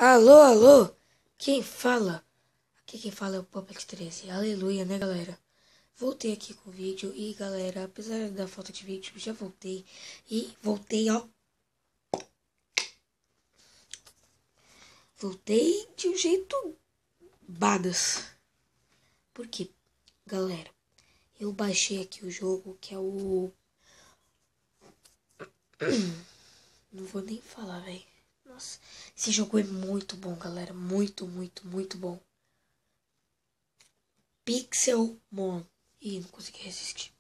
Alô, alô? Quem fala? Aqui quem fala é o Puppet 13. Aleluia, né, galera? Voltei aqui com o vídeo e, galera, apesar da falta de vídeo, já voltei. E voltei, ó. Voltei de um jeito badas. Por quê? Galera, eu baixei aqui o jogo que é o... Não vou nem falar, velho. Nossa, esse jogo é muito bom, galera. Muito, muito, muito bom. Pixelmon. Ih, não consegui resistir.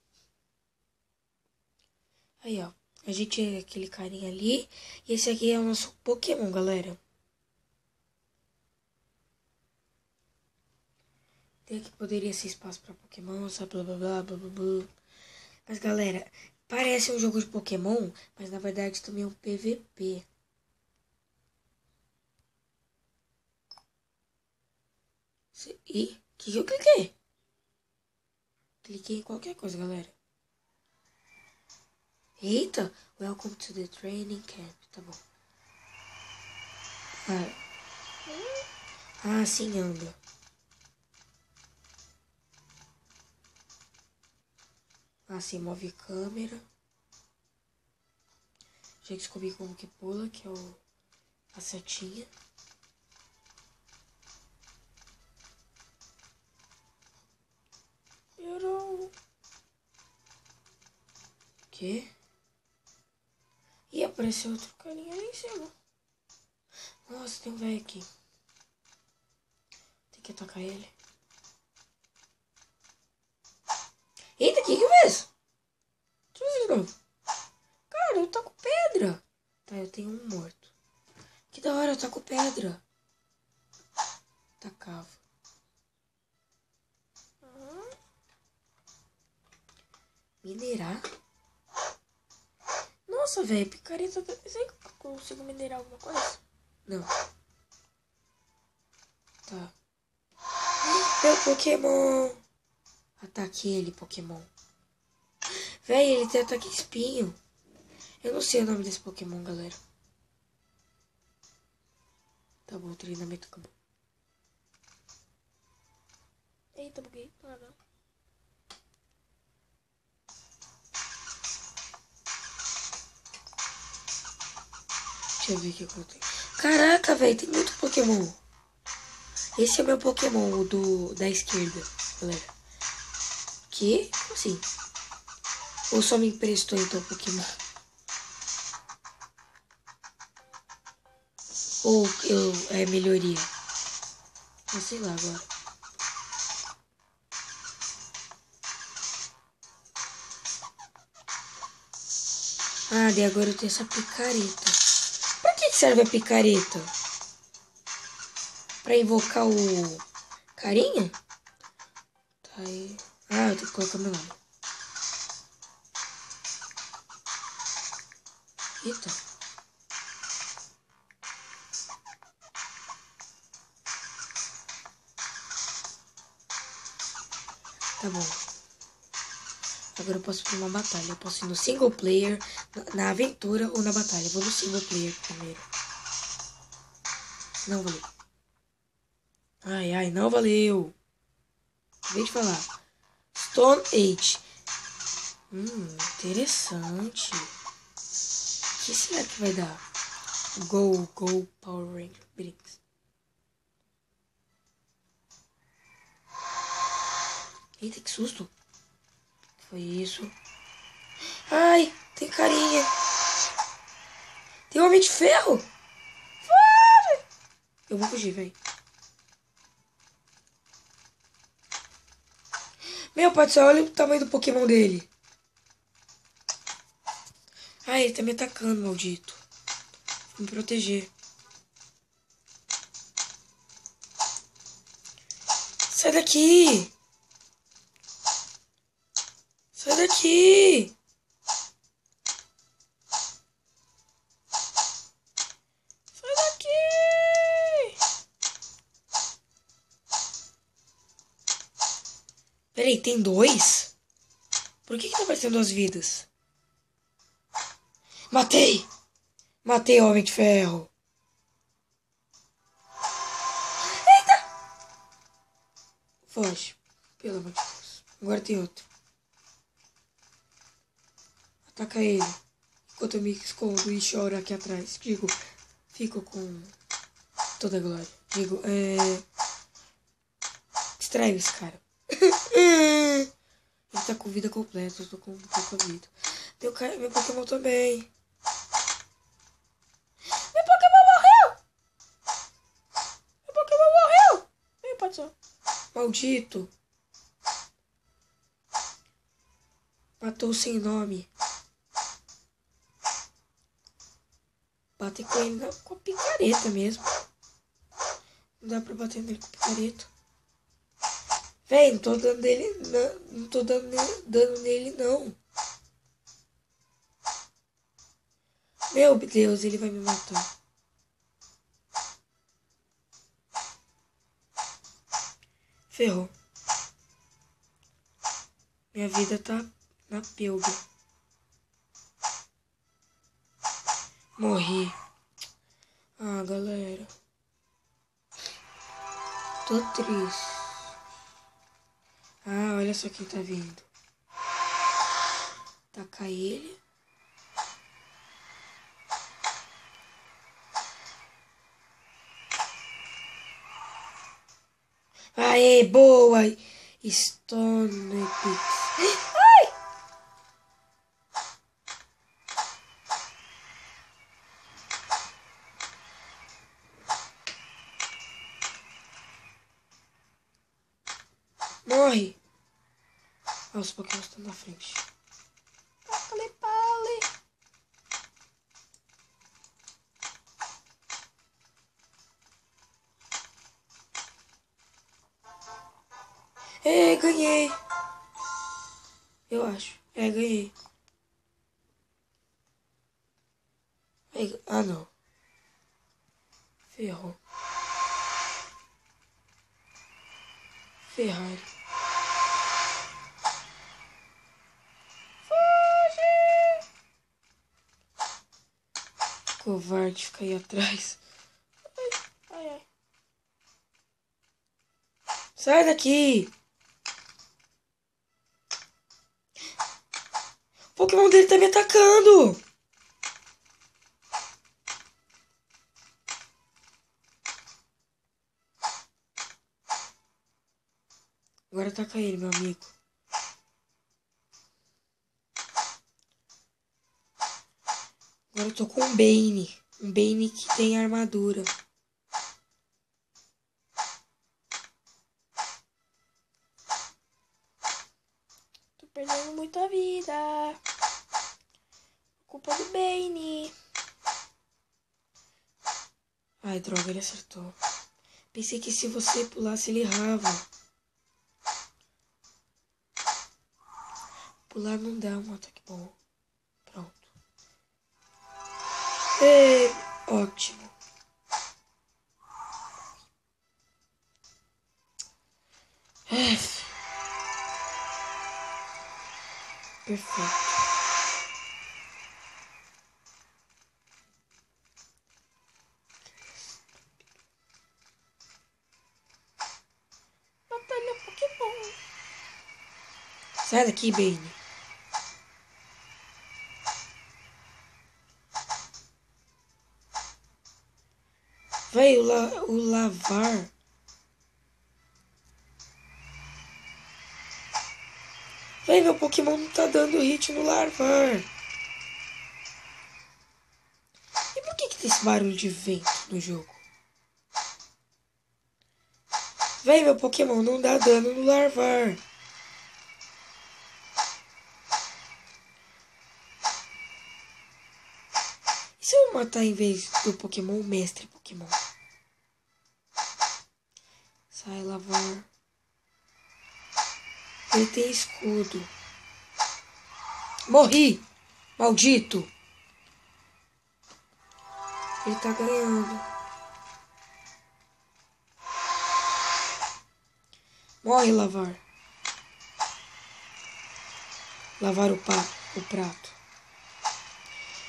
Aí, ó. A gente é aquele carinha ali. E esse aqui é o nosso Pokémon, galera. Tem aqui poderia ser espaço pra Pokémon, sabe? Blá, blá, blá, blá, blá, blá. Mas, galera, parece um jogo de Pokémon, mas na verdade também é um PVP. Ih, que eu cliquei? Cliquei em qualquer coisa, galera. Eita, welcome to the training camp. Tá bom. Ah, sim, anda. Assim, move câmera. Já descobri como que pula, que é a setinha. O quê? E apareceu outro carinha ali em cima. Nossa, tem um velho aqui. Tem que atacar ele. Eita, que eu fiz? Deixa eu ver de novo. Cara, eu taco pedra. Tá, eu tenho um morto. Que da hora, eu taco pedra. Tacava. Minerar? Nossa, velho, picareta. Será que eu consigo minerar alguma coisa? Não. Tá. Meu Pokémon. Ataque ele, Pokémon. Véi, ele tem ataque espinho. Eu não sei o nome desse Pokémon, galera. Tá bom, o treinamento acabou. Eita, buguei. Ah, não. Deixa eu ver o que eu tenho. Caraca, velho, tem muito Pokémon. Esse é o meu Pokémon, o da esquerda, galera. Que? Como assim? Ou só me emprestou então o Pokémon? Ou é melhoria? Não sei lá agora. Ah, daí agora eu tenho essa picareta. Pra que serve a picareta? Pra invocar o carinha? Tá aí. Ah, eu tenho que colocar meu nome. Eita. Tá bom. Agora eu posso ir pra uma batalha. Eu posso ir no single player, na aventura ou na batalha. Eu vou no single player primeiro. Não valeu. Ai, ai, não valeu. Acabei de falar. Stone Age. Interessante. O que será que vai dar? Go Power Ranger Brinks. Eita, que susto. Foi isso. Ai, tem carinha. Tem Homem de Ferro. Eu vou fugir, velho. Meu pai do céu, olha o tamanho do Pokémon dele. Ai, ele tá me atacando, maldito. Vou me proteger. Sai daqui. Sai daqui. Sai daqui. Peraí, tem dois? Por que tá aparecendo duas vidas? Matei! Matei o Homem de Ferro. Foge. Pelo amor de Deus. Agora tem outro. Ataca ele. Enquanto eu me escondo e choro aqui atrás. Digo, fico com toda a glória. Digo, distrai esse cara. Ele tá com vida completa. Eu tô com pouca vida. Meu Pokémon também. Meu Pokémon morreu! Meu Pokémon morreu! Vem, Patsó. Maldito. Matou sem nome. Bater com ele com a picareta mesmo. Não dá pra bater nele com a picareta. Véi, não tô dando nele. Não tô dando dano nele, não. Meu Deus, ele vai me matar. Ferrou. Minha vida tá na pelga. Morri. Ah, galera. Tô triste. Ah, olha só quem tá vindo. Taca ele. Aê, boa! Stone Pix. Ai! Morre! Ah, os Pokémon estão na frente. Pale, pale. Ganhei! Eu acho. Ganhei. Ah, não. Ferrou. Ferrari. Foge! Covarde, fica aí atrás. Ai, ai. Sai daqui! O Pokémon dele tá me atacando! Agora ataca ele, meu amigo. Agora eu tô com um Bane. Um Bane que tem armadura. Tô perdendo muita vida. Culpa do Bane. Ai, droga, ele acertou. Pensei que se você pulasse, ele errava. Pular não dá um ataque bom. Pronto. Ótimo. Perfeito. Batalha Pokémon. Sai daqui, Bane. Vai, o Lavar. Vai, meu Pokémon não tá dando hit no Larvar. E por que tem esse barulho de vento no jogo? Vai, meu Pokémon não dá dano no Larvar. E se eu matar em vez do Pokémon o Mestre Pokémon? Sai, Lavar. Ele tem escudo. Morri! Maldito! Ele tá ganhando. Morre, Lavar. Lavar o prato.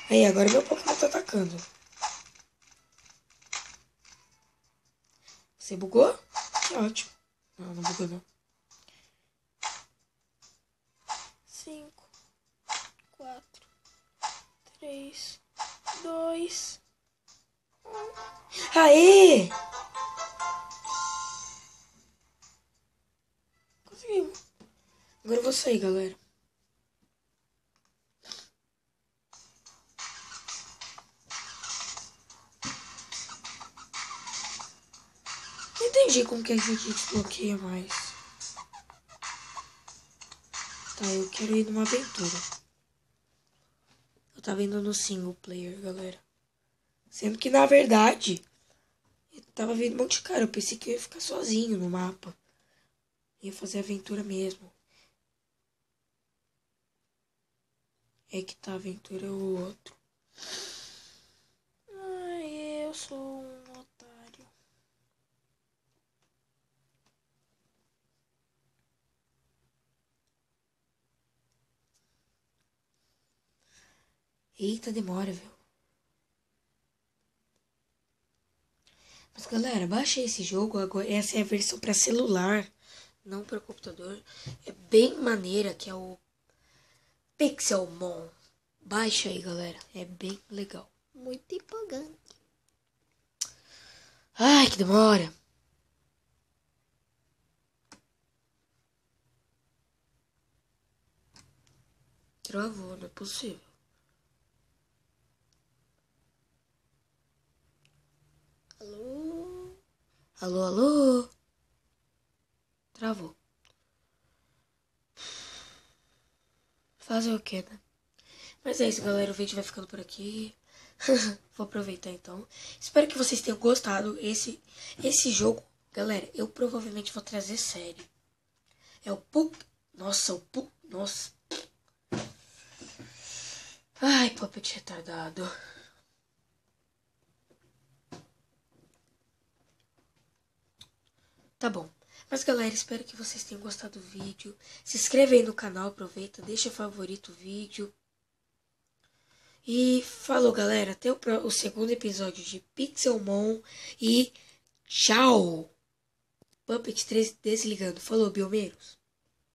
Aí, agora meu Pokémon tá atacando. Você bugou? Que ótimo. Não, não bugou não. nós. Aê! Conseguimos. Agora eu vou sair, galera. Não entendi como que a gente desbloqueia mais. Tá, eu quero ir numa aventura. Eu tava indo no single player, galera. Sendo que, na verdade, eu tava vendo um monte de cara. Eu pensei que eu ia ficar sozinho no mapa. Ia fazer aventura mesmo. É que tá, aventura é o outro. Ai, eu sou um otário. Eita, demora, viu? Mas, galera, baixei esse jogo. Agora, essa é a versão pra celular, não para computador. É bem maneira, que é o Pixelmon. Baixa aí, galera. É bem legal. Muito empolgante. Ai, que demora. Travou, não é possível. Alô? Alô, alô? Travou. Fazer o quê, né? Mas é isso, galera. O vídeo vai ficando por aqui. Vou aproveitar então. Espero que vocês tenham gostado. Esse jogo, galera, eu provavelmente vou trazer série. É o Pup. Nossa, o Pup. Nossa. Ai, Puppet retardado. Tá bom. Mas, galera, espero que vocês tenham gostado do vídeo. Se inscreve aí no canal, aproveita, deixa favorito o vídeo. E falou, galera. Até o segundo episódio de Pixelmon. E tchau! Puppet 3 desligando. Falou, Biomeiros.